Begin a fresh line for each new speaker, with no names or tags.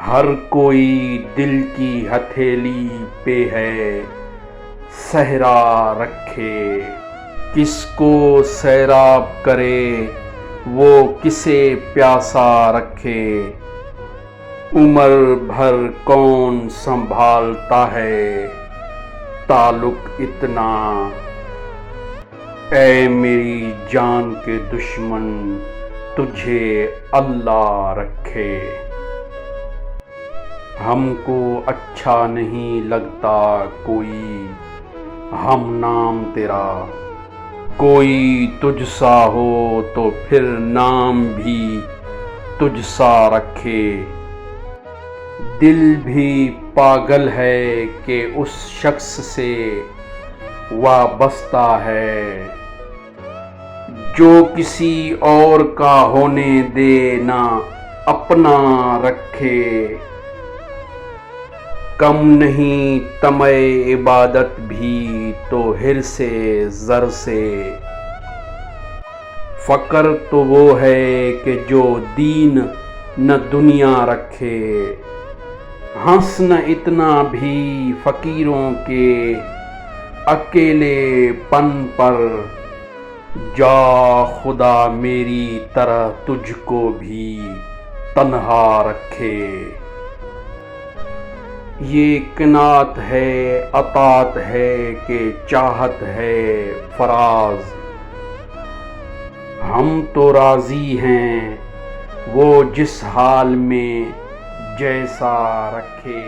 ہر کوئی دل کی ہتھیلی پہ ہے صحرا رکھے، کس کو سیراب کرے وہ کسے پیاسا رکھے، عمر بھر کون سنبھالتا ہے تعلق اتنا، اے میری جان کے دشمن تجھے اللہ رکھے۔ ہم کو اچھا نہیں لگتا کوئی ہم نام تیرا، کوئی تجھ سا ہو تو پھر نام بھی تجھ سا رکھے، دل بھی پاگل ہے کہ اس شخص سے وابستہ ہے جو کسی اور کا ہونے دے نہ اپنا رکھے، کم نہیں طمع عبادت بھی تو حرص زر سے، فقر تو وہ ہے کہ جو دین نہ دنیا رکھے، ہنس نہ اتنا بھی فقیروں کے اکیلے پن پر، جا خدا میری طرح تجھ کو بھی تنہا رکھے۔ یہ قناعت ہے اطاعت ہے کہ چاہت ہے فراز، ہم تو راضی ہیں وہ جس حال میں جیسا رکھے۔